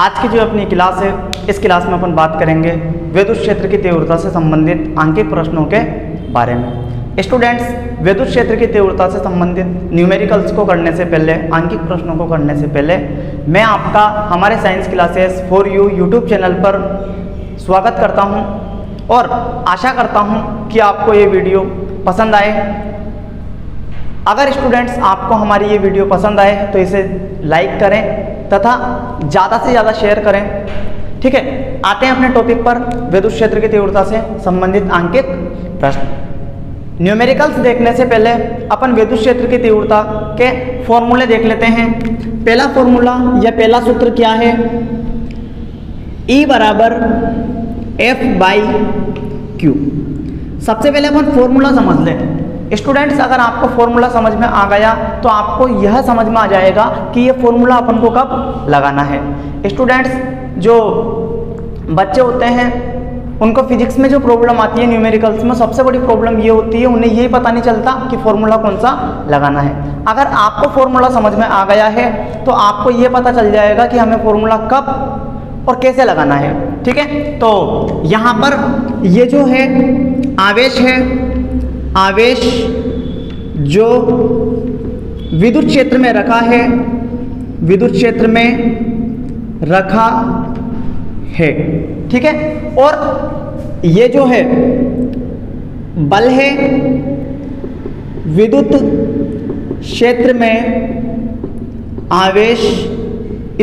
आज की जो अपनी क्लास है, इस क्लास में अपन बात करेंगे विद्युत क्षेत्र की तीव्रता से संबंधित आंकिक प्रश्नों के बारे में। स्टूडेंट्स, विद्युत क्षेत्र की तीव्रता से संबंधित न्यूमेरिकल्स को करने से पहले, आंकिक प्रश्नों को करने से पहले मैं आपका हमारे science classes for you YouTube channel पर स्वागत करता हूं और आशा करता हूं कि आपको ये वीडियो पसंद आए। अगर स्टूडेंट्स आपको हमारी ये वीडियो पसंद आए तो इसे लाइक करें तथा ज़्यादा से ज़्यादा शेयर करें। ठीक है, आते हैं अपने टॉपिक पर, विद्युत क्षेत्र की तीव्रता से संबंधित आंकिक प्रश्न। न्यूमेरिकल्स देखने से पहले अपन विद्युत क्षेत्र की तीव्रता के फॉर्मूले देख लेते हैं। पहला फॉर्मूला या पहला सूत्र क्या है? E बराबर F/Q। सबसे पहले अपन फॉर्मूला समझ लें। स्टूडेंट्स, अगर आपको फॉर्मूला समझ में आ गया तो आपको यह समझ में आ जाएगा कि ये फॉर्मूला अपन को कब लगाना है। स्टूडेंट्स, जो बच्चे होते हैं उनको फिजिक्स में जो प्रॉब्लम आती है न्यूमेरिकल्स में, सबसे बड़ी प्रॉब्लम ये होती है उन्हें यही पता नहीं चलता कि फॉर्मूला कौन सा लगाना है। अगर आपको फॉर्मूला समझ में आ गया है तो आपको ये पता चल जाएगा कि हमें फॉर्मूला कब और कैसे लगाना है। ठीक है, तो यहाँ पर ये जो है आवेश है, आवेश जो विद्युत क्षेत्र में रखा है, विद्युत क्षेत्र में रखा है। ठीक है, और ये जो है बल है, विद्युत क्षेत्र में आवेश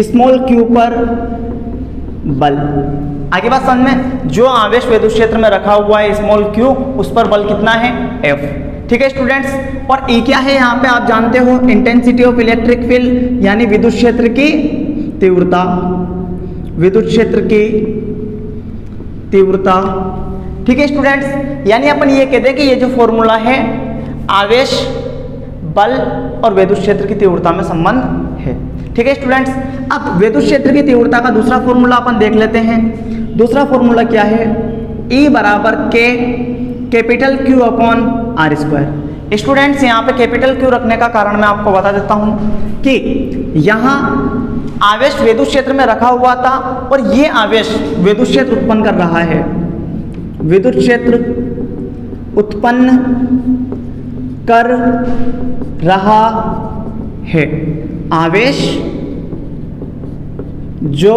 स्मॉल q पर बल। आगे बात समझ में, जो आवेश विद्युत क्षेत्र में रखा हुआ है स्मॉल q, उस पर बल कितना है? F। ठीक है स्टूडेंट्स, और E क्या है? यहाँ पे आप जानते हो इंटेंसिटी ऑफ इलेक्ट्रिक फील्ड, यानी विद्युत क्षेत्र की तीव्रता, विद्युत क्षेत्र की तीव्रता। ठीक है स्टूडेंट्स, यानी अपन ये कहते हैं कि ये जो फॉर्मूला है आवेश, बल और विद्युत क्षेत्र की तीव्रता में संबंध है। ठीक है स्टूडेंट्स, अब विद्युत क्षेत्र की तीव्रता का दूसरा फॉर्मूला अपन देख लेते हैं। दूसरा फॉर्मूला क्या है? E बराबर K capital Q upon R square. Students, यहाँ पे कैपिटल Q रखने का कारण मैं आपको बता देता हूँ कि यहाँ आवेश विद्युत क्षेत्र में रखा हुआ था और ये आवेश विद्युत क्षेत्र उत्पन्न कर रहा है, विद्युत क्षेत्र उत्पन्न कर रहा है। आवेश जो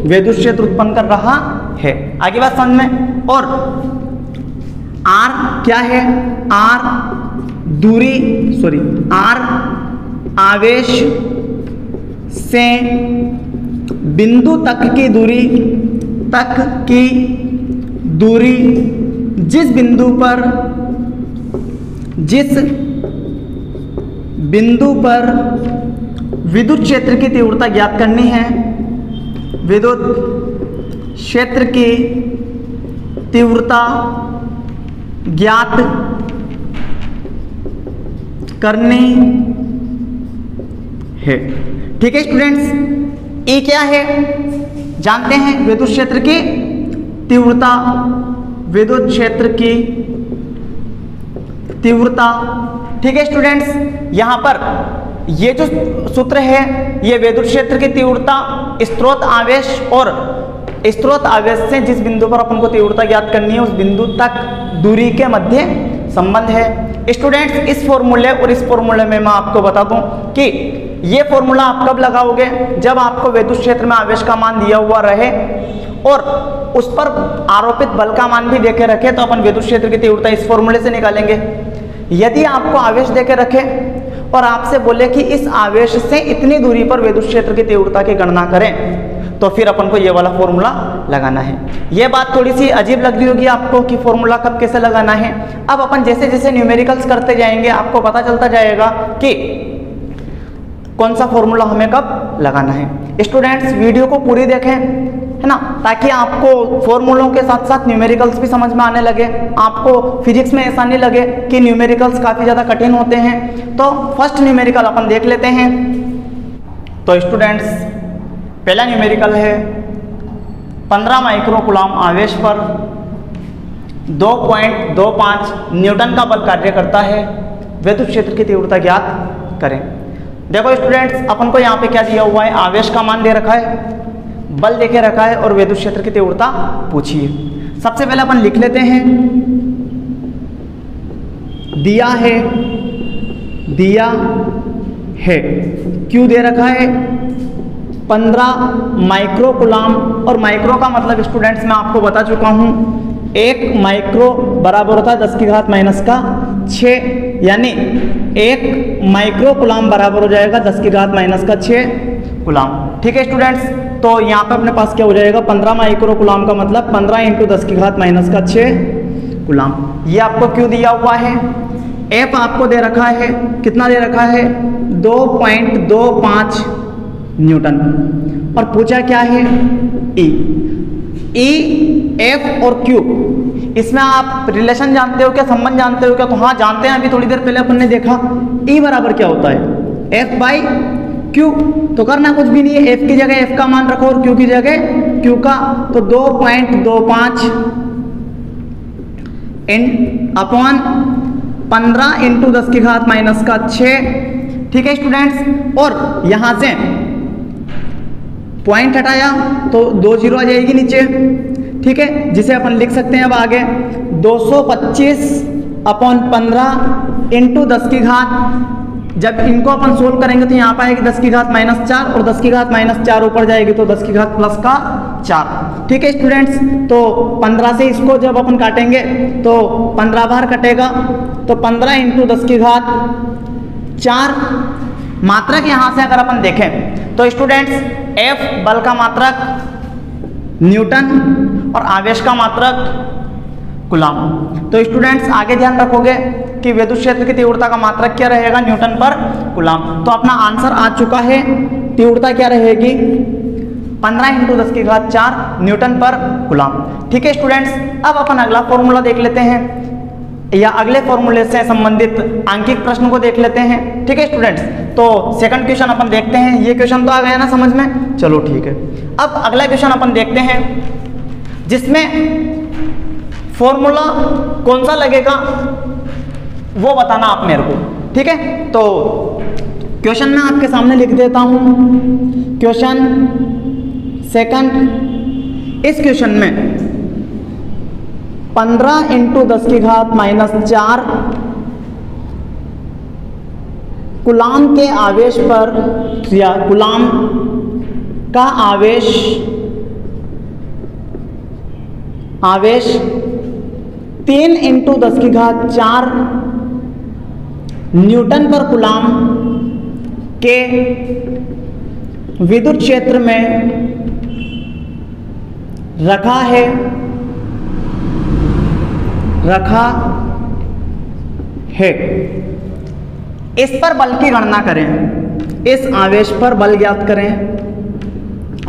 विद्युत क्षेत्र उत्पन्न कर रहा है। आगे बात समझ में, और R क्या है? R दूरी, R आवेश से बिंदु तक की दूरी, जिस बिंदु पर विद्युत क्षेत्र की तीव्रता ज्ञात करनी है, विद्युत क्षेत्र की तीव्रता ज्ञात करनी है। ठीक है स्टूडेंट्स, E क्या है? जानते हैं, विद्युत क्षेत्र की तीव्रता, विद्युत क्षेत्र की तीव्रता। ठीक है स्टूडेंट्स, यहां पर ये जो सूत्र है ये विद्युत क्षेत्र की तीव्रता स्रोत आवेश और स्रोत आवेश से जिस बिंदु पर अपन को तीव्रता ज्ञात करनी है उस बिंदु तक दूरी के मध्य संबंध है। स्टूडेंट्स, इस फॉर्मूले और इस फॉर्मूले में मैं आपको बता दूं कि ये फॉर्मूला आप कब लगाओगे? जब आपको विद्युत क्षेत्र में आवेश का मान दिया हुआ रहे और उस पर आरोपित बल का मान भी देके रखे तो अपन विद्युत क्षेत्र की तीव्रता इस फॉर्मूले से निकालेंगे। यदि आपको आवेश देके रखे और आपसे बोले कि इस आवेश से इतनी दूरी पर विद्युत क्षेत्र की तीव्रता की गणना करें, तो फिर अपन को ये वाला फॉर्मूला लगाना है। ये बात थोड़ी सी अजीब लग रही होगी आपको कि फॉर्मूला कब कैसे लगाना है। अब अपन जैसे जैसे न्यूमेरिकल्स करते जाएंगे आपको पता चलता जाएगा कि कौन सा फॉर्मूला हमें कब लगाना है। स्टूडेंट्स, वीडियो को पूरी देखें, है ना, ताकि आपको फॉर्मूलों के साथ साथ न्यूमेरिकल्स भी समझ में आने लगे, आपको फिजिक्स में ऐसा नहीं लगे कि न्यूमेरिकल्स काफ़ी ज़्यादा कठिन होते हैं। तो फर्स्ट न्यूमेरिकल अपन देख लेते हैं। तो स्टूडेंट्स, पहला न्यूमेरिकल है 15 माइक्रो कूलम आवेश पर 2.25 न्यूटन का बल कार्य करता है, विद्युत क्षेत्र की तीव्रता ज्ञात करें। देखो स्टूडेंट्स, अपन को यहाँ पे क्या दिया हुआ है, आवेश का मान दे रखा है बल देखे रखा है और विद्युत क्षेत्र की तीव्रता पूछी है। सबसे पहले अपन लिख लेते हैं, दिया है Q दे रखा है 15 माइक्रो कूलाम, और माइक्रो का मतलब स्टूडेंट्स मैं आपको बता चुका हूं, 1 माइक्रो बराबर होता है 10 की घात माइनस का 6, यानी 1 माइक्रो कूलाम बराबर हो जाएगा 10 की घात माइनस का 6 कूलाम। ठीक है स्टूडेंट्स, तो यहाँ पे अपने पास क्या हो जाएगा, 15 माइक्रो कूलाम का मतलब 15 इंटू 10 की घात माइनस का 6 कूलाम। ये आपको क्यों दिया हुआ है, एफ आपको दे रखा है, कितना दे रखा है 2.25 न्यूटन, और पूछा क्या है ई, एफ और क्यू, इसमें आप रिलेशन जानते हो क्या, संबंध जानते हो क्या? तो हाँ जानते हैं, अभी थोड़ी देर पहले अपन ने देखा। ई बराबर क्या होता है, एफ बाई क्यू, तो करना कुछ भी नहीं है, एफ की जगह एफ का मान रखो और क्यू की जगह क्यू का, तो 2.25 अपॉन 15 इंटू 10 की घात माइनस का 6। ठीक है स्टूडेंट्स, और यहां से पॉइंट हटाया तो 2 जीरो आ जाएगी नीचे। ठीक है, जिसे अपन लिख सकते हैं अब आगे 225 अपॉन 15 इंटू 10 की घात, जब इनको अपन सोल्व करेंगे तो यहाँ पर आएगी 10 की घात माइनस 4, और 10 की घात माइनस 4 ऊपर जाएगी तो 10 की घात प्लस का 4। ठीक है स्टूडेंट्स, तो 15 से इसको जब अपन काटेंगे तो 15 बार कटेगा, तो 15 इंटू 10 की घात 4। मात्रक यहाँ से अगर अपन देखें तो स्टूडेंट्स एफ बल का मात्रक न्यूटन और आवेश का मात्रक कूलाम। तो स्टूडेंट्स आगे ध्यान रखोगे कि विद्युत क्षेत्र की तीव्रता का मात्रक क्या रहेगा, न्यूटन पर कूलाम। तो अपना आंसर आ चुका है, तीव्रता क्या रहेगी 15 इंटू 10 की घात 4 न्यूटन पर कूलाम। ठीक है स्टूडेंट्स, अब अपन अगला फॉर्मूला देख लेते हैं, या अगले फॉर्मूले से संबंधित आंकिक प्रश्न को देख लेते हैं। ठीक है स्टूडेंट्स, तो सेकंड क्वेश्चन अपन देखते हैं। ये क्वेश्चन तो आ गया ना समझ में, चलो ठीक है। अब अगला क्वेश्चन अपन देखते हैं जिसमें फॉर्मूला कौन सा लगेगा वो बताना आप मेरे को। ठीक है, तो क्वेश्चन मैं आपके सामने लिख देता हूं। क्वेश्चन सेकंड, इस क्वेश्चन में 15 इंटू 10 की घात माइनस 4 कूलाम के आवेश पर, या कूलाम का आवेश 3 इंटू 10 की घात 4 न्यूटन पर कूलाम के विद्युत क्षेत्र में रखा है। इस पर बल की गणना करें, इस आवेश पर बल ज्ञात करें,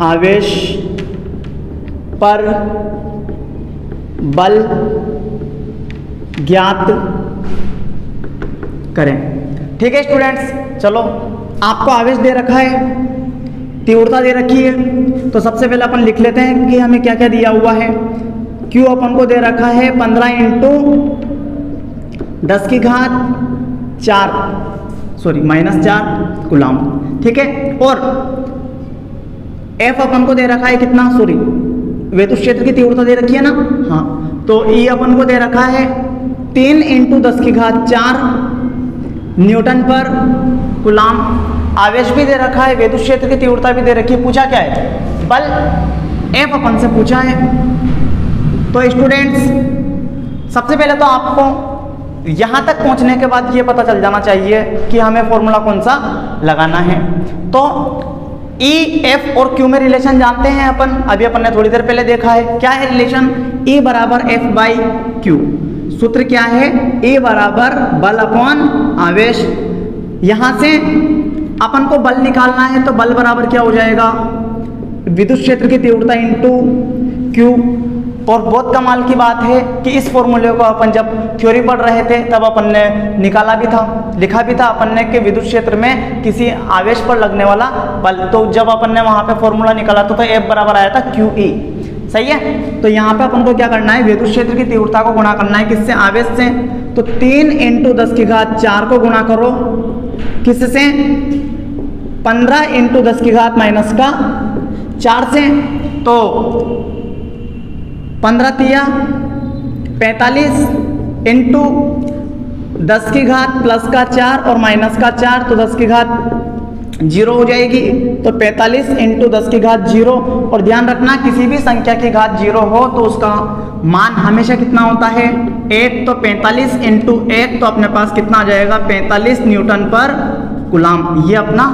आवेश पर बल ज्ञात करें। ठीक है स्टूडेंट्स, चलो आपको आवेश दे रखा है, तीव्रता दे रखी है, तो सबसे पहले अपन लिख लेते हैं कि हमें क्या क्या दिया हुआ है। Q अपन को दे रखा है 15 इंटू 10 की घात 4 माइनस 4 कूलाम। ठीक है, और F अपन को दे रखा है कितना, विद्युत क्षेत्र की तीव्रता दे रखी है ना, हाँ, तो E अपन को दे रखा है 3 इंटू 10 की घात 4 न्यूटन पर कूलाम। आवेश भी दे रखा है, विद्युत क्षेत्र की तीव्रता भी दे रखी है। पूछा क्या है, बल F अपन से पूछा है। तो स्टूडेंट्स सबसे पहले तो आपको यहाँ तक पहुँचने के बाद ये पता चल जाना चाहिए कि हमें फॉर्मूला कौन सा लगाना है। तो E, F और Q में रिलेशन जानते हैं अपन, अभी अपन ने थोड़ी देर पहले देखा है। क्या है रिलेशन, E बराबर F बाई Q। सूत्र क्या है, E बराबर बल अपॉन आवेश। यहाँ से अपन को बल निकालना है, तो बल बराबर क्या हो जाएगा, विद्युत क्षेत्र की तीव्रता इंटू Q। और बहुत कमाल की बात है कि इस फॉर्मूले को अपन जब थ्योरी पढ़ रहे थे तब अपन ने निकाला भी था, लिखा भी था अपन ने कि विद्युत क्षेत्र में किसी आवेश पर लगने वाला बल। तो जब अपन ने वहां पे फॉर्मूला निकाला तो F बराबर आया था QE। सही है, तो यहाँ पे अपन को क्या करना है, विद्युत क्षेत्र की तीव्रता को गुणा करना है किससे, आवेश से। तो 3 इंटू 10 की घात 4 को गुणा करो किससे, 15 इंटू 10 की घात माइनस का 4 से। तो 15 तिया 45 इंटू 10 की घात प्लस का 4 और माइनस का 4, तो 10 की घात 0 हो जाएगी। तो 45 इंटू 10 की घात 0। और ध्यान रखना किसी भी संख्या की घात 0 हो तो उसका मान हमेशा कितना होता है 1। तो 45 इंटू 1 तो अपने पास कितना आ जाएगा 45 न्यूटन पर कूलाम, ये अपना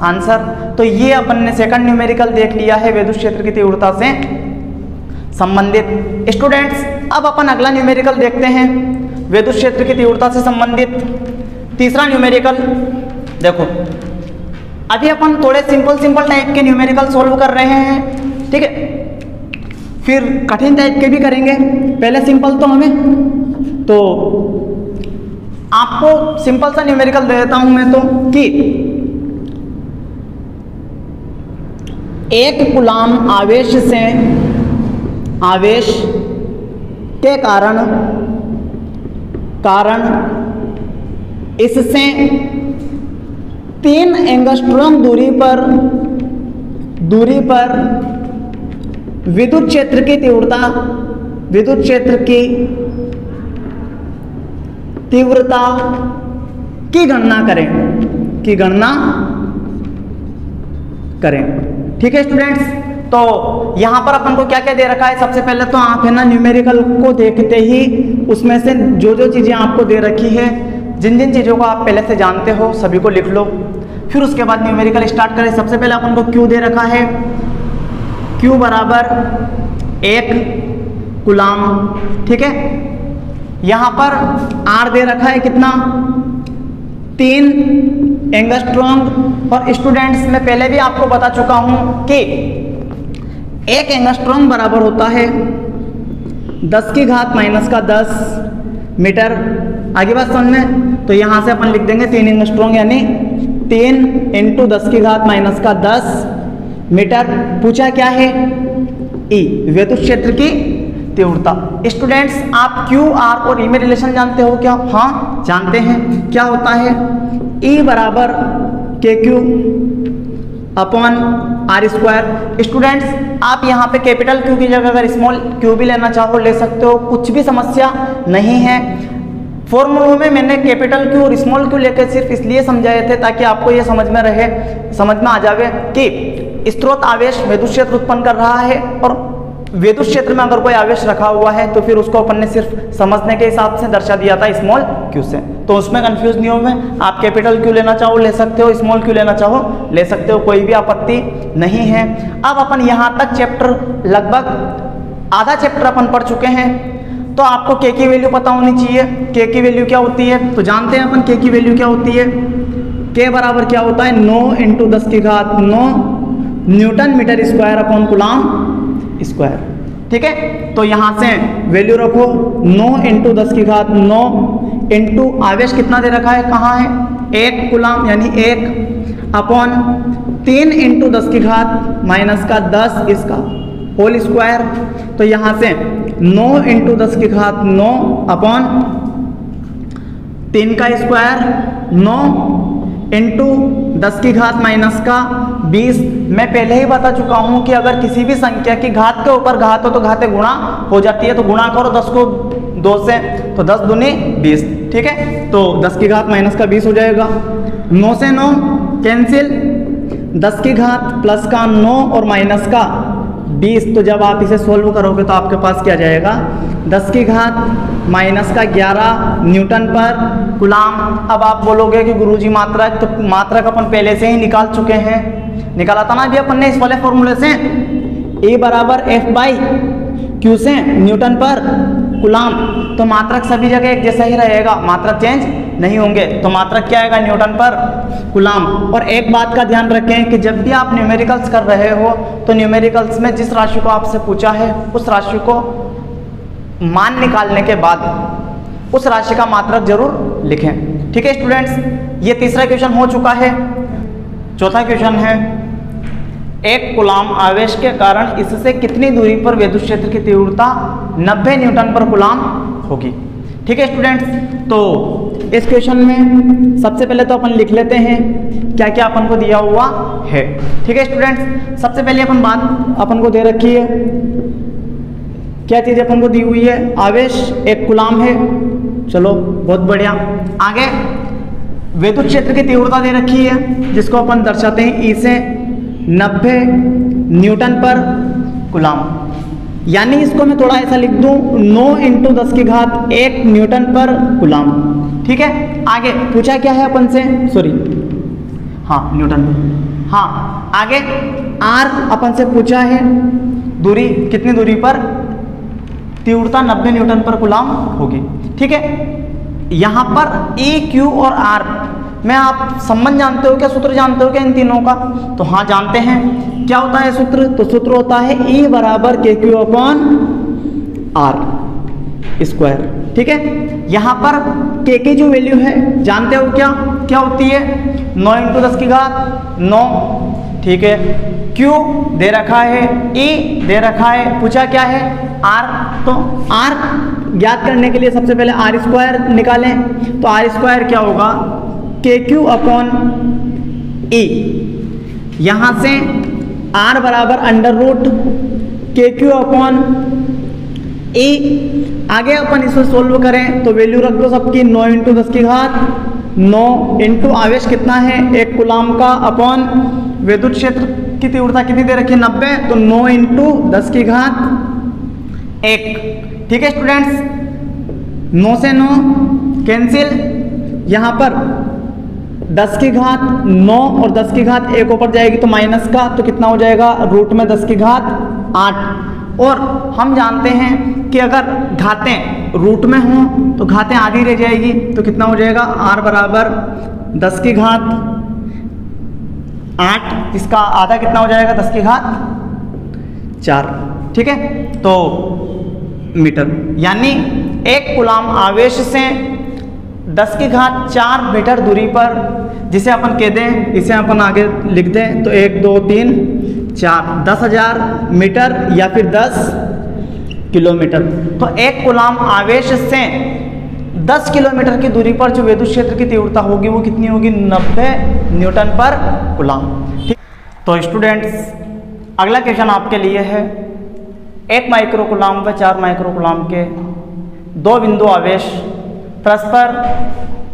आंसर। तो ये अपन ने सेकंड न्यूमेरिकल देख लिया है विद्युत क्षेत्र की तीव्रता से संबंधित। स्टूडेंट्स अब अपन अगला न्यूमेरिकल देखते हैं विद्युत क्षेत्र की तीव्रता से संबंधित तीसरा न्यूमेरिकल। देखो अभी अपन थोड़े सिंपल टाइप के न्यूमेरिकल सॉल्व कर रहे हैं, ठीक है, फिर कठिन टाइप के भी करेंगे। पहले सिंपल तो हमें, तो आपको सिंपल सा न्यूमेरिकल दे देता हूं मैं तो कि 1 कूलाम आवेश से आवेश के कारण इससे 3 एंगस्ट्रॉम दूरी पर विद्युत क्षेत्र की तीव्रता की गणना करें। ठीक है स्टूडेंट्स, तो यहां पर अपन को क्या क्या दे रखा है। सबसे पहले तो आप है ना न्यूमेरिकल को देखते ही उसमें से जो चीजें आपको दे रखी है, जिन चीजों को आप पहले से जानते हो सभी को लिख लो, फिर उसके बाद न्यूमेरिकल स्टार्ट करें। सबसे पहले अपन को Q दे रखा है, Q बराबर 1 कूलाम, ठीक है। यहां पर R दे रखा है कितना 3 एंगस्ट्रॉम। और स्टूडेंट्स मैं पहले भी आपको बता चुका हूं कि 1 एंगस्ट्रॉम बराबर होता है 10 की घात माइनस का 10 मीटर। आगे बात समझ में, तो यहां से अपन लिख देंगे 3 एंगस्ट्रॉम यानी 3 इंटू 10 की घात माइनस का 10 मीटर। पूछा क्या है E विद्युत क्षेत्र की तीव्रता। स्टूडेंट्स आप Q R और E में रिलेशन जानते हो क्या? हाँ जानते हैं। क्या होता है E बराबर KQ upon R square. Students आप यहाँ पे कैपिटल Q की जगह अगर स्मॉल q भी लेना चाहो ले सकते हो, कुछ भी समस्या नहीं है। फॉर्मूलों में मैंने कैपिटल Q और स्मॉल q लेकर सिर्फ इसलिए समझाए थे ताकि आपको ये समझ में आ जावे कि स्रोत आवेश विद्युत क्षेत्र उत्पन्न कर रहा है और विद्युत क्षेत्र में अगर कोई आवेश रखा हुआ है तो फिर उसको अपन ने सिर्फ समझने के हिसाब से दर्शा दिया था स्मॉल q से। तो उसमें कंफ्यूज नहीं हो में, आप कैपिटल Q लेना चाहो ले सकते हो, स्मॉल q लेना चाहो ले सकते हो, कोई भी आपत्ति नहीं है। अब अपन यहाँ तक चैप्टर लगभग आधा चैप्टर अपन पढ़ चुके हैं, तो आपको k की वैल्यू पता होनी चाहिए। k की वैल्यू क्या होती है तो जानते हैं अपन k की वैल्यू क्या होती है। k बराबर क्या होता है 9 इंटू 10 की घात 9 newton metre square upon coulomb square, ठीक है। तो यहां से वैल्यू रखो 9 इंटू 10 की घात 9 इंटू आवेश कितना दे रखा है, कहाँ है 1 कूलाम यानी 1 अपॉन 3 इंटू 10 की घात माइनस का 10 इसका होल स्क्वायर। तो यहां से 9 इंटू 10 की घात 9 अपॉन 3 का स्क्वायर 9 इंटू 10 की घात माइनस का 20। मैं पहले ही बता चुका हूं कि अगर किसी भी संख्या की घात के ऊपर घात हो तो घाते गुणा हो जाती है। तो गुणा करो 10 को 2 से तो 10 दूनी 20, ठीक है। तो 10 की घात माइनस का 20 हो जाएगा। 9 से 9 कैंसिल, 10 की घात प्लस का 9 और माइनस का 20। तो जब आप इसे सोल्व करोगे तो आपके पास क्या जाएगा 10 की घात माइनस का 11 न्यूटन पर कूलाम। अब आप बोलोगे कि गुरुजी मात्रक, तो मात्रक अपन पहले से ही निकाल चुके हैं, निकाला था ना अभी अपन ने इस वाले फॉर्मूले से। E बराबर F/Q से न्यूटन पर कूलाम। तो मात्रक सभी जगह एक जैसा ही रहेगा, मात्रक चेंज नहीं होंगे। तो मात्रक क्या आएगा न्यूटन पर कूलाम। और एक बात का ध्यान रखें कि जब भी आप न्यूमेरिकल्स कर रहे हो तो न्यूमेरिकल्स में जिस राशि को आपसे पूछा है उस राशि को मान निकालने के बाद उस राशि का मात्रक जरूर लिखें, ठीक है स्टूडेंट्स। ये तीसरा क्वेश्चन हो चुका है। चौथा क्वेश्चन है 1 कूलाम आवेश के कारण इससे कितनी दूरी पर विद्युत क्षेत्र की तीव्रता 90 न्यूटन पर कूलाम होगी, ठीक है स्टूडेंट्स। तो इस क्वेश्चन में सबसे पहले तो अपन लिख लेते हैं क्या क्या अपन को दिया हुआ है। ठीक है स्टूडेंट्स, सबसे पहले अपन बात अपन को दे रखी है, क्या चीज़ अपन को दी हुई है, आवेश 1 कूलाम है। चलो बहुत बढ़िया। आगे विद्युत क्षेत्र की तीव्रता दे रखी है जिसको अपन दर्शाते हैं ई से 90 न्यूटन पर कूलाम, यानी इसको मैं थोड़ा ऐसा लिख दूं 9 × 10⁻1 न्यूटन पर कूलाम। ठीक है, आगे पूछा क्या है अपन से, सॉरी हाँ न्यूटन पर, हाँ आगे आर अपन से पूछा है, दूरी कितनी दूरी पर तीव्रता 90 न्यूटन पर कूलाम होगी। ठीक है, यहाँ पर ए क्यू और आर में आप संबंध जानते हो क्या, सूत्र जानते हो क्या इन तीनों का, तो हाँ जानते हैं। क्या होता है सूत्र, तो सूत्र होता है E बराबर KQ/R²। ठीक है, यहाँ पर K की जो वैल्यू है जानते हो क्या, क्या होती है 9 × 10⁹। ठीक है, Q दे रखा है, E दे रखा है, पूछा क्या है R, तो R ज्ञात करने के लिए सबसे पहले R² निकालें, तो R² क्या होगा KQ/E। यहाँ से R बराबर √KQ/E। आगे अपन इसको सोल्व करें तो वैल्यू रख दो सबकी 9 × 10⁹। 9 आवेश कितना है 1 कूलाम का अपॉन विद्युत क्षेत्र की तीव्रता कितनी दे रखी है 90, तो 9 × 10⁻1। ठीक है स्टूडेंट्स, 9 से 9 कैंसिल, यहाँ पर 10⁻9 और 10⁻1 ऊपर जाएगी तो माइनस का, तो कितना हो जाएगा रूट में 10⁻8। और हम जानते हैं कि अगर घातें रूट में हों तो घातें आधी रह जाएगी, तो कितना हो जाएगा R बराबर 10⁻8, इसका आधा कितना हो जाएगा 10⁻4। ठीक है, तो मीटर, यानी 1 कूलाम आवेश से 10⁻4 मीटर दूरी पर, जिसे अपन कह दें, इसे अपन आगे लिख दें तो 1 2 3 4 10,000 मीटर या फिर 10 किलोमीटर। तो 1 कूलाम आवेश से 10 किलोमीटर की दूरी पर जो विद्युत क्षेत्र की तीव्रता होगी वो कितनी होगी 90 न्यूटन पर कूलाम। ठीक, तो स्टूडेंट्स अगला क्वेश्चन आपके लिए है, 1 माइक्रो कूलाम व 4 माइक्रो कूलाम के 2 बिंदु आवेश परस्पर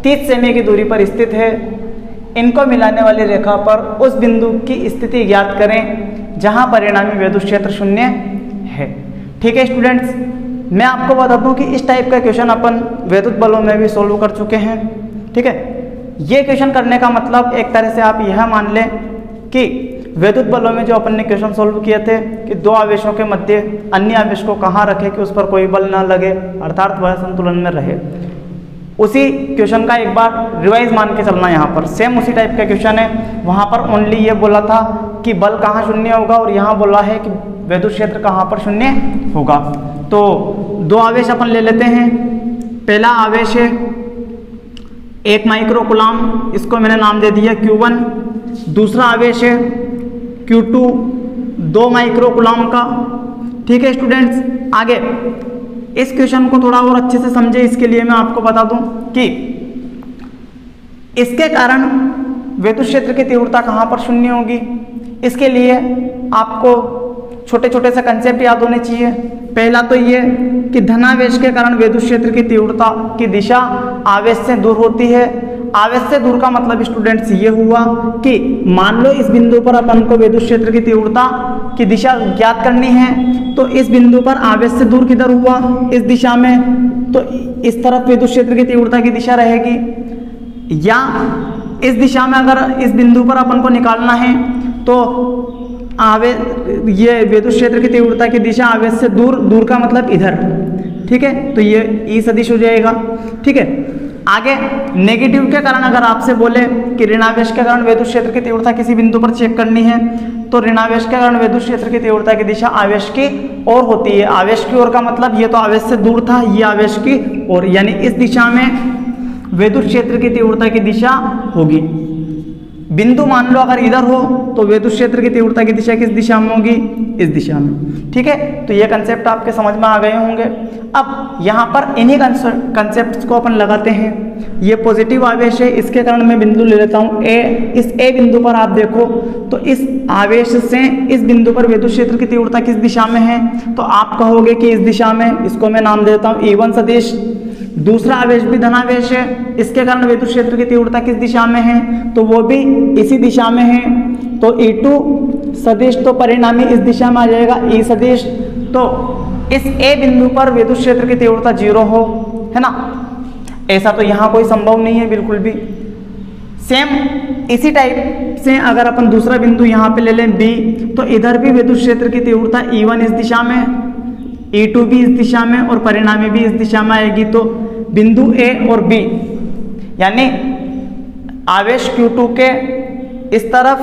30 सेमी की दूरी पर स्थित है, इनको मिलाने वाली रेखा पर उस बिंदु की स्थिति ज्ञात करें जहां परिणामी विद्युत क्षेत्र 0 है। ठीक है स्टूडेंट्स, मैं आपको बता दूं कि इस टाइप का क्वेश्चन अपन विद्युत बलों में भी सोल्व कर चुके हैं। ठीक है, ये क्वेश्चन करने का मतलब एक तरह से आप यह मान लें कि विद्युत बलों में जो अपन ने क्वेश्चन सोल्व किए थे कि 2 आवेशों के मध्य अन्य आवेश को कहाँ रखें कि उस पर कोई बल ना लगे, अर्थात वह संतुलन में रहे, उसी क्वेश्चन का एक बार रिवाइज मान के चलना। यहाँ पर सेम उसी टाइप का क्वेश्चन है, वहाँ पर ओनली ये बोला था कि बल कहाँ 0 होगा और यहाँ बोला है कि विद्युत क्षेत्र कहाँ पर 0 होगा। तो 2 आवेश अपन ले लेते हैं। पहला आवेश है 1 माइक्रो कूलाम, इसको मैंने नाम दे दिया Q1। दूसरा आवेश है Q2 2 माइक्रो कूलाम का। ठीक है स्टूडेंट्स, आगे इस क्वेश्चन को थोड़ा और अच्छे से समझे, इसके लिए मैं आपको बता दूं कि इसके कारण विद्युत क्षेत्र की तीव्रता कहाँ पर 0 होगी। इसके लिए आपको छोटे छोटे से कंसेप्ट याद होने चाहिए। पहला तो ये कि धनावेश के कारण विद्युत क्षेत्र की तीव्रता की दिशा आवेश से दूर होती है। आवेश से दूर का मतलब स्टूडेंट्स ये हुआ कि मान लो इस बिंदु पर अपन को विद्युत क्षेत्र की तीव्रता की दिशा ज्ञात करनी है, तो इस बिंदु पर आवेश से दूर किधर हुआ, इस दिशा में, तो इस तरफ विद्युत क्षेत्र की तीव्रता की दिशा रहेगी। या इस दिशा में अगर इस बिंदु पर अपन को निकालना है तो आवेश, ये विद्युत क्षेत्र की तीव्रता की दिशा आवेश से दूर, दूर का मतलब इधर। ठीक है, तो ये ई सदिश हो जाएगा। ठीक है, आगे नेगेटिव के कारण अगर आपसे बोले कि ऋणावेश के कारण विद्युत क्षेत्र की तीव्रता किसी बिंदु पर चेक करनी है, तो ऋणावेश के कारण विद्युत क्षेत्र की तीव्रता की दिशा आवेश की ओर होती है। आवेश की ओर का मतलब ये तो आवेश से दूर था, ये आवेश की ओर, यानी इस दिशा में विद्युत क्षेत्र की तीव्रता की दिशा होगी। बिंदु मान लो अगर इधर हो तो विद्युत क्षेत्र की तीव्रता की दिशा किस दिशा में होगी, इस दिशा में। ठीक है, तो ये कंसेप्ट आपके समझ में आ गए होंगे। अब यहाँ पर इन्हीं कंसेप्ट्स को अपन लगाते हैं। ये पॉजिटिव आवेश है, इसके कारण मैं बिंदु ले लेता हूँ ए। इस ए बिंदु पर आप देखो तो इस आवेश से इस बिंदु पर विद्युत क्षेत्र की तीव्रता किस दिशा में है, तो आप कहोगे कि इस दिशा में। इसको मैं नाम देता हूँ E1 सदिश। दूसरा आवेश भी धनावेश है, इसके कारण विद्युत क्षेत्र की तीव्रता किस दिशा में है, तो वो भी इसी दिशा में है, तो E2 सदिश। तो परिणामी इस दिशा में आ जाएगा E सदिश। तो इस ए बिंदु पर विद्युत क्षेत्र की तीव्रता 0 हो, है ना। ऐसा तो यहाँ कोई संभव नहीं है बिल्कुल भी। सेम इसी टाइप से अगर अपन दूसरा बिंदु यहाँ पे ले लें B, तो इधर भी विद्युत क्षेत्र की तीव्रता E1 इस दिशा में, E2 भी इस दिशा में और परिणामी भी इस दिशा में आएगी। तो बिंदु A और B यानी आवेश Q2 के इस तरफ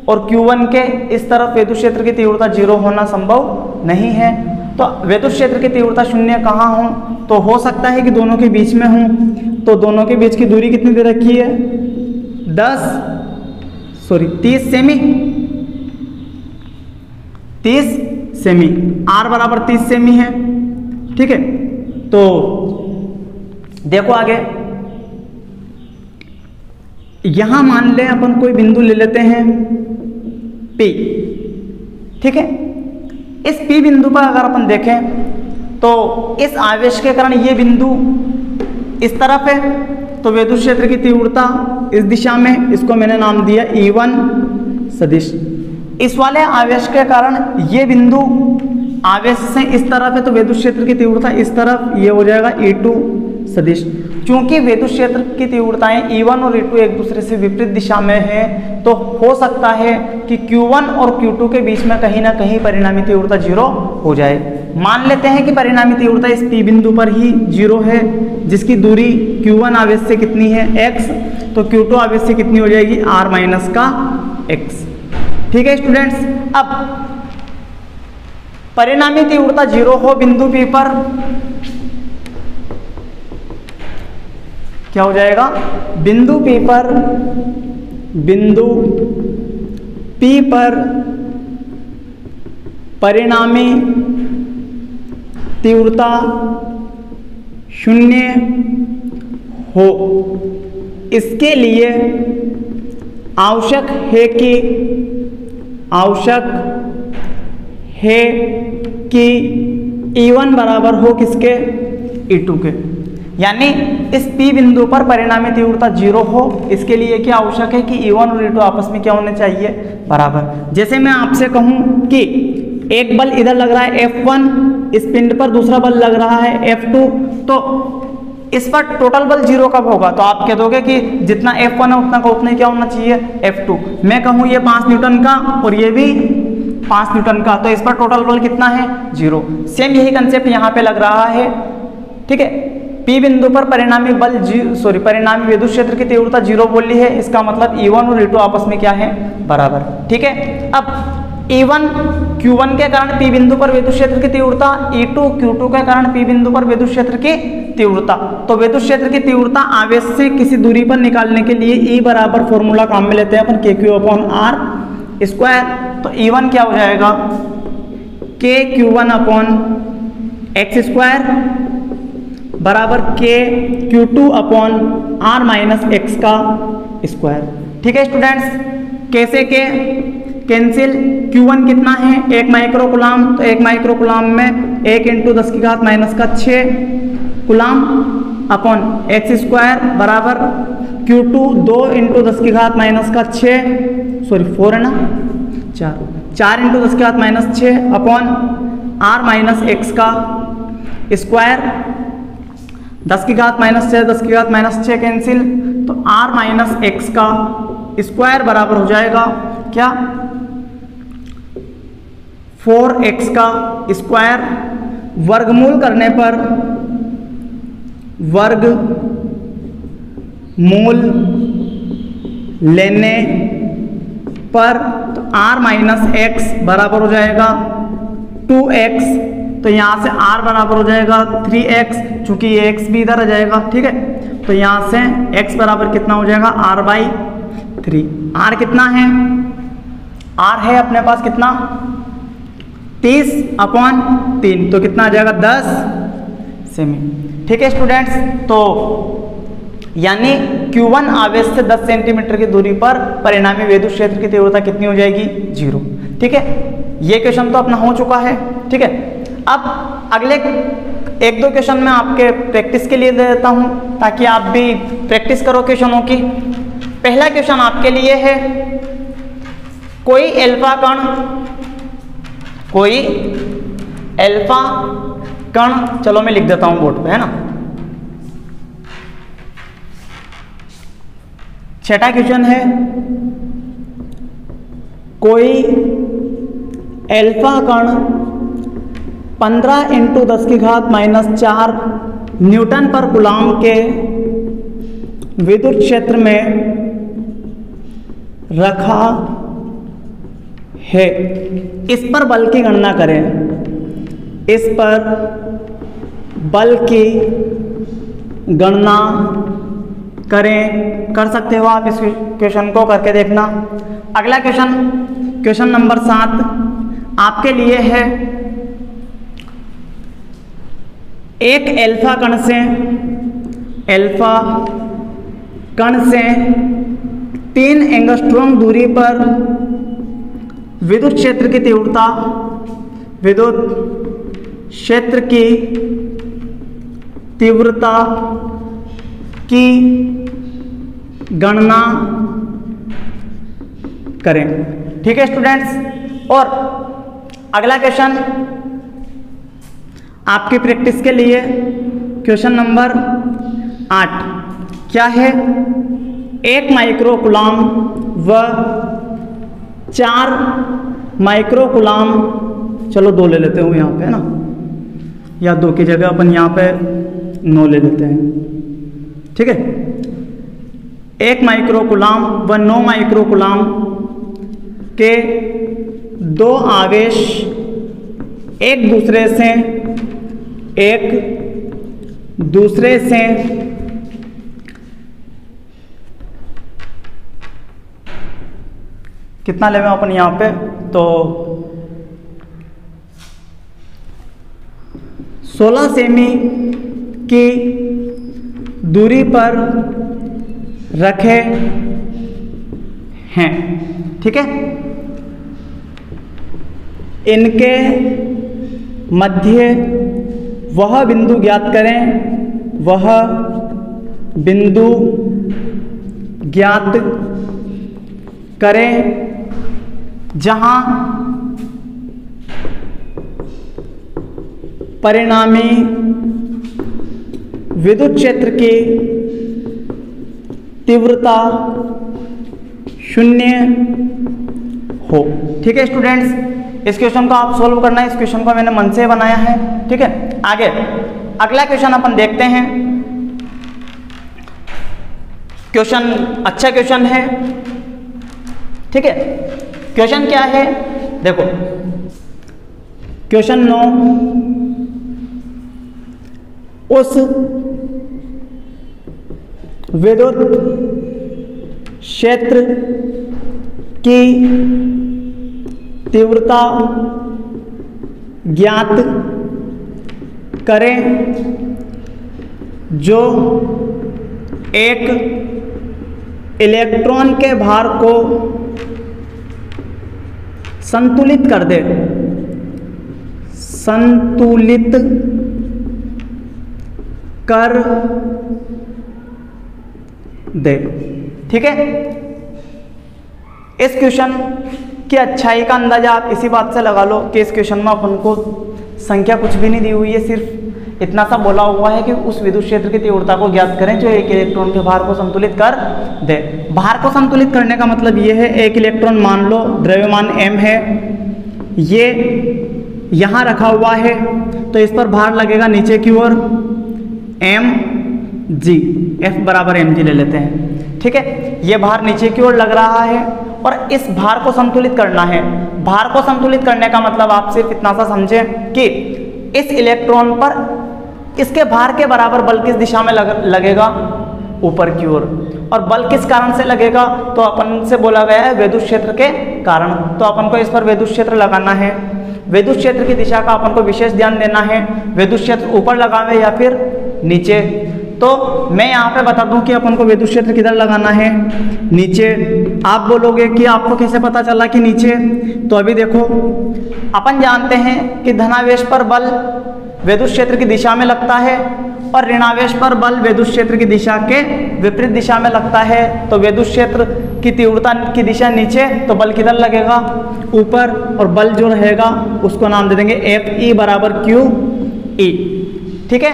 और Q1 के इस तरफ विद्युत क्षेत्र की तीव्रता 0 होना संभव नहीं है। तो विद्युत क्षेत्र की तीव्रता 0 कहाँ हो, तो हो सकता है कि दोनों के बीच में हो। तो दोनों के बीच की दूरी कितनी दे रखी है, 30 सेमी, 30 सेमी, R बराबर 30 सेमी है, ठीक है। तो देखो आगे, यहां मान लें अपन कोई बिंदु ले लेते हैं P, ठीक है। इस P बिंदु पर अगर अपन देखें तो इस आवेश के कारण ये बिंदु इस तरफ है, तो विद्युत क्षेत्र की तीव्रता इस दिशा में, इसको मैंने नाम दिया E1 सदिश। इस वाले आवेश के कारण ये बिंदु आवेश से इस तरफ है, तो विद्युत क्षेत्र की तीव्रता इस तरफ, ये हो जाएगा E2 सदिश। क्योंकि विद्युत क्षेत्र की तीव्रताएं E1 और E2 एक दूसरे से विपरीत दिशा में है, तो हो सकता है कि Q1 और Q2 के बीच में कहीं ना कहीं परिणामी तीव्रता 0 हो जाए। मान लेते हैं कि परिणामी तीव्रता इस P बिंदु पर ही 0 है, जिसकी दूरी Q1 आवेश से कितनी है, x, तो Q2 आवेश से कितनी हो जाएगी, r माइनस का x। ठीक है स्टूडेंट्स, अब परिणामी तीव्रता 0 हो बिंदु P पर, क्या हो जाएगा, बिंदु P पर परिणामी तीव्रता 0 हो। इसके लिए आवश्यक है कि E1 बराबर हो किसके, E2 के। यानी इस P बिंदु पर परिणामी तीव्रता 0 हो, इसके लिए क्या आवश्यक है कि E1 और E2 आपस में क्या होने चाहिए, बराबर। जैसे मैं आपसे कहूं कि एक बल इधर लग रहा है F1, इस पिंड पर दूसरा बल लग रहा है F2, तो इस पर टोटल बल 0 कब होगा, तो आप कह दोगे कि जितना F1 है उतना का उतना क्या होना चाहिए, F2। मैं कहूं ये 5 न्यूटन का और ये भी 5 न्यूटन का, तो इस पर टोटल बल कितना है, 0। सेम यही कंसेप्ट यहाँ पे लग रहा है, ठीक है। P बिंदु पर परिणामी विद्युत क्षेत्र की तीव्रता 0 बोली है, इसका मतलब E1 और E2 आपस में क्या है, बराबर। ठीक है, अब E1 Q1 के कारण P बिंदु पर विद्युत क्षेत्र की तीव्रता, E2 Q2 के कारण P बिंदु पर विद्युत क्षेत्र की तीव्रता। तो विद्युत क्षेत्र की तीव्रता आवेश से किसी दूरी पर निकालने के लिए E बराबर फॉर्मूला काम में लेते हैं अपन, KQ/R स्क्वायर। तो E1 क्या हो जाएगा, KQ1/x स्क्वायर बराबर KQ2/R माइनस x का स्क्वायर। ठीक है स्टूडेंट्स, कैसे के कैंसिल, Q1 कितना है, 1 माइक्रोकुलाम, तो 1 माइक्रोकुलाम में 1 × 10⁻⁶ कुलाम अपॉन x स्क्वायर बराबर Q2 2 × 10⁻⁶, सॉरी 4 है ना, 4 × 10⁻⁶ अपॉन R माइनस x का स्क्वायर, 10⁻⁶ कैंसिल, तो R माइनस x का स्क्वायर बराबर हो जाएगा क्या, 4x का स्क्वायर। वर्गमूल करने पर, वर्गमूल लेने पर तो R माइनस x बराबर हो जाएगा 2x, तो यहाँ से R बराबर हो जाएगा 3x, चूंकि ये x भी इधर आ जाएगा। ठीक है, तो यहाँ से x बराबर कितना हो जाएगा, R/3। R कितना है, R है अपने पास कितना, 30/3, तो कितना आ जाएगा, 10 सेमी। ठीक है स्टूडेंट्स, तो यानी Q1 आवेश से 10 सेंटीमीटर की दूरी पर परिणामी विद्युत क्षेत्र की तीव्रता कितनी हो जाएगी? 0। ठीक है, ये क्वेश्चन तो अपना हो चुका है। ठीक है, अब अगले 1-2 क्वेश्चन मैं आपके प्रैक्टिस के लिए दे देता हूं ताकि आप भी प्रैक्टिस करो क्वेश्चनों की। पहला क्वेश्चन आपके लिए है, कोई एल्फा कण, चलो मैं लिख देता हूं बोर्ड पे, है ना। छठा क्वेश्चन है, कोई एल्फा कण 15 × 10⁻⁻4 न्यूटन पर कूलम के विद्युत क्षेत्र में रखा है, इस पर बल की गणना करें। इस पर बल की गणना करें, कर सकते हो आप इस क्वेश्चन को करके देखना। अगला क्वेश्चन नंबर 7 आपके लिए है, एक एल्फा कण से 3 एंगस्ट्रॉम दूरी पर विद्युत क्षेत्र की की गणना करें। ठीक है स्टूडेंट्स, और अगला क्वेश्चन आपकी प्रैक्टिस के लिए क्वेश्चन नंबर 8 क्या है, 1 माइक्रो कूलम व 4 माइक्रो कूलम, चलो 2 ले लेते हो यहाँ पे, है ना, या 2 की जगह अपन यहाँ पे 9 ले लेते हैं। ठीक है, 1 माइक्रो कूलम व 9 माइक्रो कूलम के 2 आवेश एक दूसरे से कितना लेवे अपन यहाँ पे, तो 16 सेमी की दूरी पर रखे हैं। ठीक है, इनके मध्य वह बिंदु ज्ञात करें जहां परिणामी विद्युत क्षेत्र की तीव्रता 0 हो। ठीक है स्टूडेंट्स, इस क्वेश्चन को आप सोल्व करना है। इस क्वेश्चन को मैंने मन से बनाया है। ठीक है, आगे अगला क्वेश्चन अपन देखते हैं। क्वेश्चन अच्छा क्वेश्चन है। ठीक है, क्वेश्चन क्या है देखो, क्वेश्चन 9, उस विद्युत क्षेत्र की तीव्रता ज्ञात करें जो एक इलेक्ट्रॉन के भार को संतुलित कर दे। ठीक है, इस क्वेश्चन की अच्छाई का अंदाजा आप इसी बात से लगा लो कि इस क्वेश्चन में अपन को संख्या कुछ भी नहीं दी हुई है, सिर्फ इतना सा बोला हुआ है कि उस विद्युत क्षेत्र की तीव्रता को ज्ञात करें जो एक इलेक्ट्रॉन के भार को संतुलित कर दे। भार को संतुलित करने का मतलब ये है, एक इलेक्ट्रॉन मान लो द्रव्यमान m है, ये यहाँ रखा हुआ है, तो इस पर भार लगेगा नीचे की ओर mg, F बराबर mg ले लेते हैं। ठीक है, ये भार नीचे की ओर लग रहा है और इस भार को संतुलित करना है। भार को संतुलित करने का मतलब आप सिर्फ इतना सा समझें कि इस इलेक्ट्रॉन पर इसके भार के बराबर बल किस दिशा में लगेगा, ऊपर की ओर। और बल किस कारण से लगेगा, तो अपन से बोला गया है विद्युत क्षेत्र के कारण, तो अपन को इस पर विद्युत क्षेत्र लगाना है। विद्युत क्षेत्र की दिशा का अपन को विशेष ध्यान देना है, विद्युत क्षेत्र ऊपर लगावे या फिर नीचे। तो मैं यहाँ पे बता दूं कि अपन को विद्युत क्षेत्र किधर लगाना है, नीचे। आप बोलोगे कि आपको कैसे पता चला कि नीचे, तो अभी देखो अपन जानते हैं कि धनावेश पर बल विद्युत क्षेत्र की दिशा में लगता है और ऋणावेश पर बल विद्युत क्षेत्र की दिशा के विपरीत दिशा में लगता है। तो विद्युत क्षेत्र की तीव्रता की दिशा नीचे, तो बल किधर लगेगा, ऊपर, और बल जो रहेगा उसको नाम दे देंगे Fe बराबर QE। ठीक है।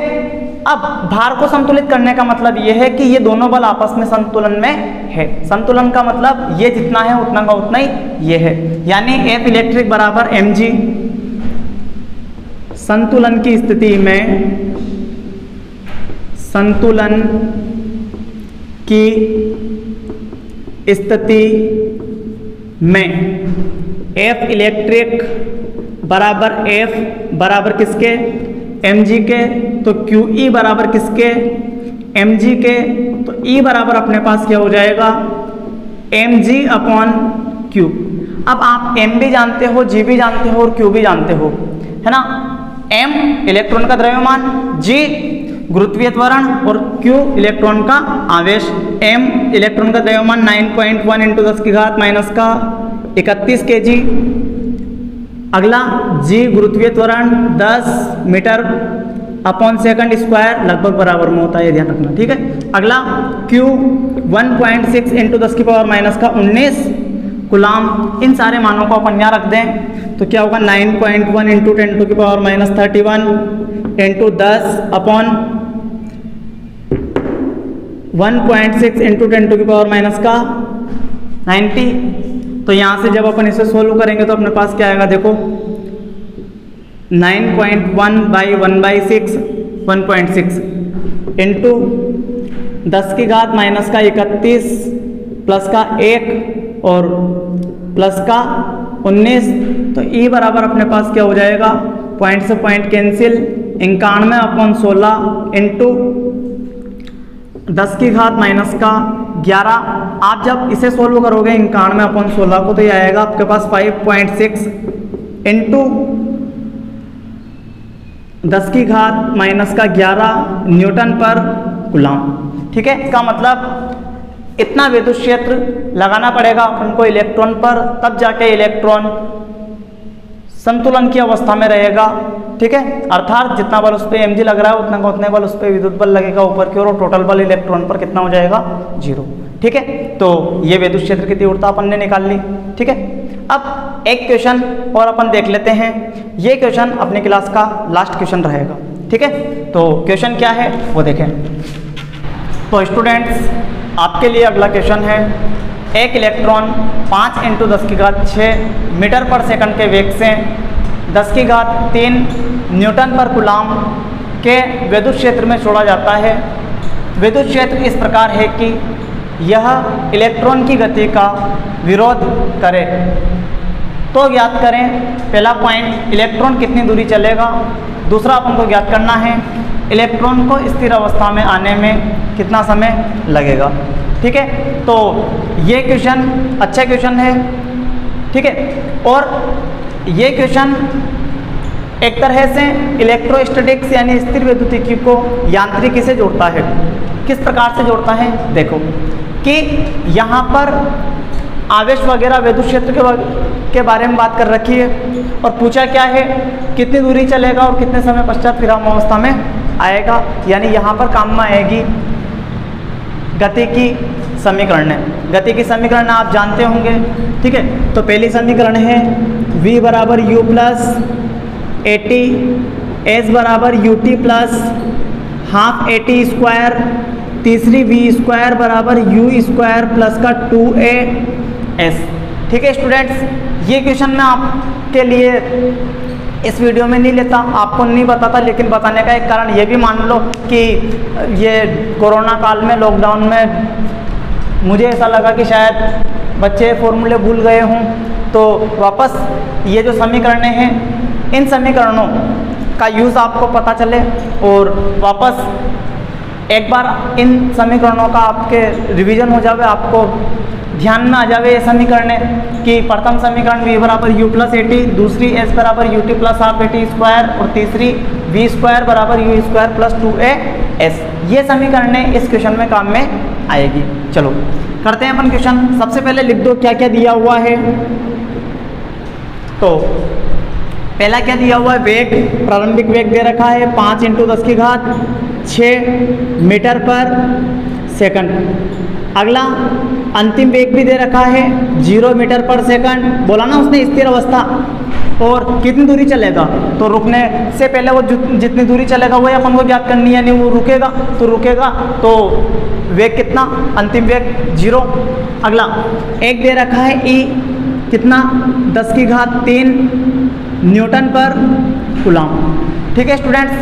अब भार को संतुलित करने का मतलब यह है कि ये दोनों बल आपस में संतुलन में है। संतुलन का मतलब ये जितना है उतना का उतना ही ये है, यानी F इलेक्ट्रिक बराबर mg। संतुलन की स्थिति में, संतुलन की स्थिति में F इलेक्ट्रिक बराबर F बराबर किसके, mg के, तो QE बराबर किसके, mg के, तो E बराबर अपने पास क्या हो जाएगा, mg अपॉन Q। अब आप m भी जानते हो, g भी जानते हो और Q भी जानते हो, है ना। m इलेक्ट्रॉन का द्रव्यमान, g गुरुत्वीय त्वरण और Q इलेक्ट्रॉन का आवेश। m इलेक्ट्रॉन का द्रव्यमान 9.1 इंटू 10 की घात माइनस का 31 kg। अगला g गुरुत्वीय त्वरण 10 मीटर अपॉन सेकंड स्क्वायर लगभग बराबर में होता है, ध्यान रखना। ठीक है। अगला Q 1.6 इंटू 10 की पावर माइनस का 19 कूलाम। इन सारे मानों को अपन यहाँ रख दें तो क्या होगा, 9.1 इंटू 10 टू की power minus 31 into 10 upon 1.6 into 10 to की पावर माइनस का 90। तो यहाँ से जब अपन इसे सोल्व करेंगे तो अपने पास क्या आएगा, देखो 9.1 बाई 1/6 1.6 इंटू 10 की घात माइनस का 31 प्लस का 1 और प्लस का 19। तो E बराबर अपने पास क्या हो जाएगा, पॉइंट से पॉइंट कैंसिल, 91/16 इंटू 10 की घात माइनस का 11। आप जब इसे सोल्व करोगे 91/16 को, तो ये आएगा आपके पास 5.6 इंटू 10 की घात माइनस का 11 न्यूटन पर कूलाम। ठीक है। इसका मतलब इतना विद्युत क्षेत्र लगाना पड़ेगा अपन को इलेक्ट्रॉन पर, तब जाके इलेक्ट्रॉन संतुलन की अवस्था में रहेगा। ठीक है। अर्थात जितना बल उस पर mg लग रहा है उतना का उतने बल उस पर विद्युत बल लगेगा ऊपर की ओर, और टोटल बल इलेक्ट्रॉन पर कितना हो जाएगा, 0। ठीक है। तो ये विद्युत क्षेत्र की तीव्रता अपन ने निकाल ली। ठीक है। अब एक क्वेश्चन और अपन देख लेते हैं। ये क्वेश्चन अपने क्लास का लास्ट क्वेश्चन रहेगा। ठीक है। तो क्वेश्चन क्या है वो देखें। तो स्टूडेंट्स, आपके लिए अगला क्वेश्चन है, एक इलेक्ट्रॉन 5 इंटू 10 की घात 6 मीटर पर सेकंड के वेग से 10 की घात 3 न्यूटन पर कूलाम के विद्युत क्षेत्र में छोड़ा जाता है। विद्युत क्षेत्र इस प्रकार है कि यह इलेक्ट्रॉन की गति का विरोध करे। तो ज्ञात करें, पहला पॉइंट, इलेक्ट्रॉन कितनी दूरी चलेगा। दूसरा अपन को ज्ञात करना है इलेक्ट्रॉन को स्थिर अवस्था में आने में कितना समय लगेगा। ठीक है। तो ये क्वेश्चन अच्छा क्वेश्चन है। ठीक है। और ये क्वेश्चन एक तरह से इलेक्ट्रोस्टैटिक्स यानी स्थिर विद्युतिकी को यांत्रिकी से जोड़ता है। किस प्रकार से जोड़ता है, देखो कि यहाँ पर आवेश वगैरह विद्युत क्षेत्र के बारे में बात कर रखी है और पूछा क्या है, कितनी दूरी चलेगा और कितने समय पश्चात विराम अवस्था में आएगा। यानी यहाँ पर काम में आएगी गति की समीकरण। गति की समीकरण आप जानते होंगे। ठीक है। तो पहली समीकरण है v बराबर u प्लस AT, s बराबर ut plus half AT square, तीसरी v स्क्वायर बराबर u स्क्वायर प्लस का 2as। ठीक है स्टूडेंट्स, ये क्वेश्चन मैं आपके लिए इस वीडियो में नहीं लेता, आपको नहीं बताता, लेकिन बताने का एक कारण ये भी मान लो कि ये कोरोना काल में, लॉकडाउन में मुझे ऐसा लगा कि शायद बच्चे फॉर्मूले भूल गए हों, तो वापस ये जो समीकरणें हैं, इन समीकरणों का यूज़ आपको पता चले और वापस एक बार इन समीकरणों का आपके रिवीजन हो जावे, आपको ध्यान में आ जावे ये समीकरण कि प्रथम समीकरण v बराबर u प्लस एटी, दूसरी s बराबर ut plus half eighty square और तीसरी v स्क्वायर बराबर u स्क्वायर प्लस 2as। ये समीकरण इस क्वेश्चन में काम में आएगी। चलो करते हैं अपन क्वेश्चन। सबसे पहले लिख दो क्या क्या दिया हुआ है। तो पहला क्या दिया हुआ है, वेग, प्रारंभिक वेग दे रखा है 5 × 10⁶ मीटर पर सेकंड। अगला अंतिम वेग भी दे रखा है 0 मीटर पर सेकंड, बोला ना उसने स्थिर अवस्था। और कितनी दूरी चलेगा, तो रुकने से पहले वो जितनी दूरी चलेगा वही अपन को ज्ञात करनी है, यानी वो रुकेगा तो रुकेगा तो वेग कितना, अंतिम वेग 0। अगला एक दे रखा है ई, कितना 10⁻³ न्यूटन पर कूलम। ठीक है स्टूडेंट्स,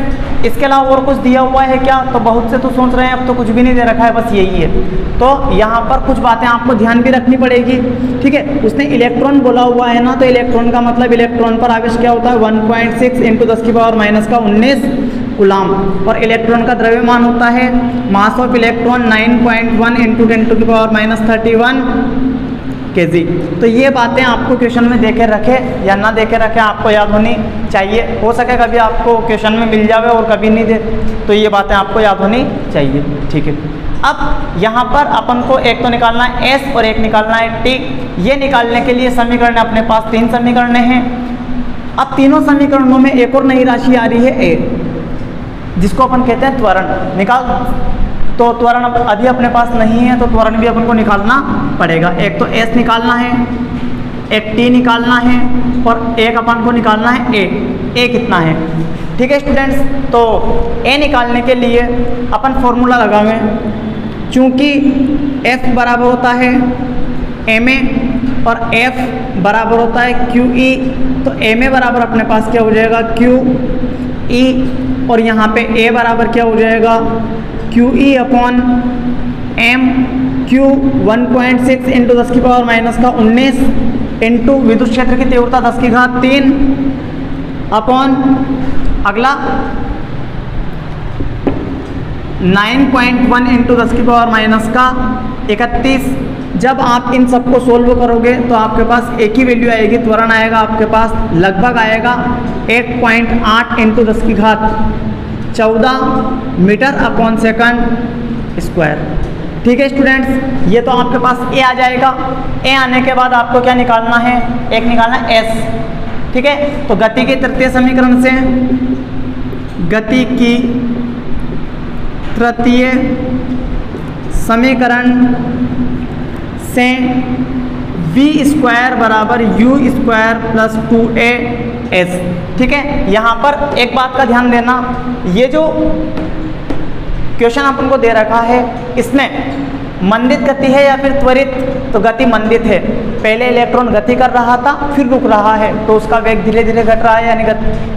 इसके अलावा और कुछ दिया हुआ है क्या, तो बहुत से तो सोच रहे हैं अब तो कुछ भी नहीं दे रखा है, बस यही है। तो यहाँ पर कुछ बातें आपको ध्यान भी रखनी पड़ेगी। ठीक है, उसने इलेक्ट्रॉन बोला हुआ है ना, तो इलेक्ट्रॉन का मतलब इलेक्ट्रॉन पर आवेश क्या होता है 1.6 × 10⁻⁻⁹ कूलम। और इलेक्ट्रॉन का द्रव्यमान होता है मास ऑफ इलेक्ट्रॉन 9.1 × 10⁻31 kg। तो ये बातें आपको क्वेश्चन में देखे रखे या ना देखे रखे आपको याद होनी चाहिए। हो सके कभी आपको क्वेश्चन में मिल जावे और कभी नहीं दे, तो ये बातें आपको याद होनी चाहिए। ठीक है, अब यहाँ पर अपन को एक तो निकालना है S और एक निकालना है T। ये निकालने के लिए समीकरण अपने पास 3 समीकरण हैं। अब तीनों समीकरणों में एक और नई राशि आ रही है A, जिसको अपन कहते हैं त्वरण। निकाल, तो त्वरण अभी अपने पास नहीं है, तो त्वरण भी अपन को निकालना पड़ेगा। एक तो S निकालना है, एक T निकालना है और एक अपन को निकालना है A कितना है। ठीक है स्टूडेंट्स, तो A निकालने के लिए अपन फॉर्मूला लगावे, चूँकि F बराबर होता है ma और F बराबर होता है QE, तो ma बराबर अपने पास क्या हो जाएगा QE, और यहाँ पे A बराबर क्या हो जाएगा QE/m, Q 1.6 × 10⁻⁻⁹ इंटू विद्युत क्षेत्र की तीव्रता 10⁻³ अपॉन अगला 9.1 × 10⁻31। जब आप इन सबको सोल्व करोगे तो आपके पास एक ही वैल्यू आएगी, त्वरण आएगा आपके पास लगभग आएगा 1.8 × 10⁻14 मीटर/सेकंड स्क्वायर। ठीक है स्टूडेंट्स, ये तो आपके पास A आ जाएगा। A आने के बाद आपको क्या निकालना है, एक निकालना है S। ठीक है, तो गति के तृतीय समीकरण से, गति की तृतीय समीकरण से v² बराबर u² प्लस 2as। ठीक है, यहाँ पर एक बात का ध्यान देना, ये जो क्वेश्चन अपन को दे रखा है इसमें मंदित गति है या फिर त्वरित, तो गति मंदित है। पहले इलेक्ट्रॉन गति कर रहा था फिर रुक रहा है, तो उसका वेग धीरे धीरे घट रहा है, यानी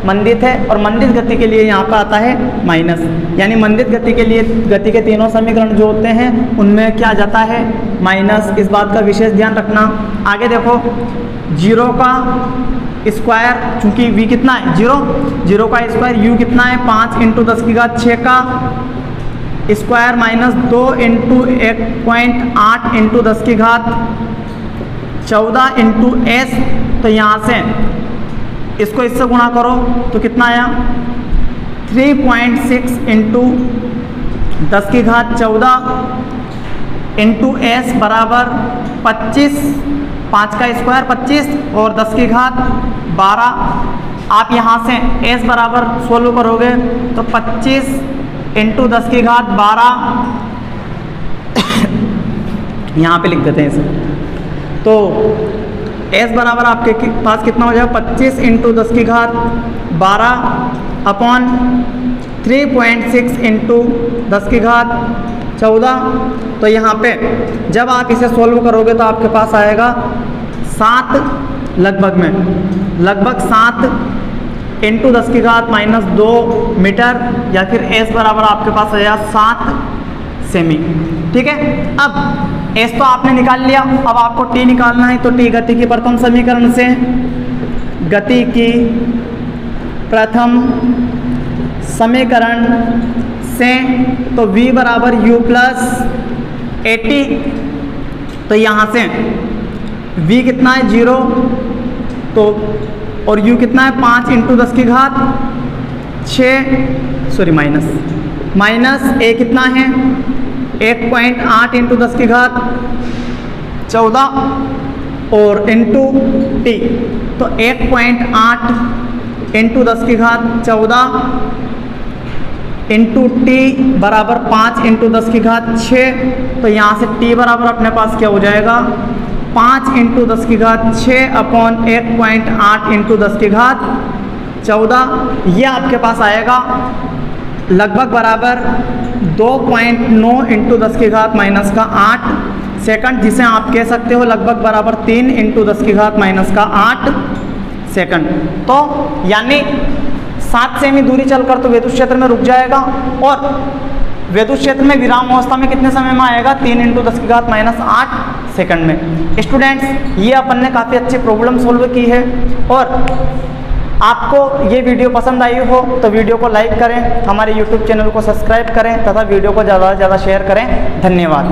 मंदित है। और मंदित गति के लिए यहाँ पर आता है माइनस, यानी मंदित गति के लिए गति के तीनों समीकरण जो होते हैं उनमें क्या आ जाता है माइनस। इस बात का विशेष ध्यान रखना। आगे देखो, 0 का स्क्वायर, चूंकि v कितना है 0 का स्क्वायर, u कितना है 5 × 10⁻6 का स्क्वायर माइनस 2 × 1.8 × 10⁻14 × s। तो यहाँ से इसको इससे गुणा करो तो कितना आया 3.6 × 10⁻14 × s बराबर 25, 5 का स्क्वायर 25 और 10⁻12। आप यहाँ से s बराबर सोल्व करोगे तो 25 × 10⁻12 यहाँ पे लिख देते हैं इसे। तो s बराबर आपके पास कितना हो जाएगा 25 × 10⁻12 अपॉन 3.6 × 10⁻14। तो यहाँ पे जब आप इसे सोल्व करोगे तो आपके पास आएगा 7 लगभग 7 × 10⁻−2 मीटर, या फिर s बराबर आपके पास आया 7 सेमी। ठीक है, अब s तो आपने निकाल लिया, अब आपको t निकालना है। तो t गति की प्रथम समीकरण से, गति की प्रथम समीकरण से, तो v बराबर u प्लस 80 तो यहाँ से v कितना है 0, तो और u कितना है 5 × 10 की घात 6, सॉरी माइनस a कितना है 1.8 × 10 की घात 14 और इंटू t, तो 1.8 × 10 की घात 14 इंटू टी बराबर 5 × 10 की घात 6, तो यहाँ से t बराबर अपने पास क्या हो जाएगा 5 × 10 की घात 6 अपॉन 1.8 × 10 की घात 14, ये आपके पास आएगा लगभग बराबर 2.9 × 10 की घात -8 सेकंड, जिसे आप कह सकते हो लगभग बराबर 3 × 10 की घात -8 सेकंड। तो यानी 7 सेमी दूरी चलकर तो विद्युत क्षेत्र में रुक जाएगा और विद्युत क्षेत्र में विराम अवस्था में कितने समय में आएगा 3 × 10 की घात -8 सेकंड में। स्टूडेंट्स, ये अपन ने काफ़ी अच्छी प्रॉब्लम सोल्व की है और आपको ये वीडियो पसंद आई हो तो वीडियो को लाइक करें, हमारे YouTube चैनल को सब्सक्राइब करें तथा वीडियो को ज़्यादा से ज़्यादा शेयर करें। धन्यवाद।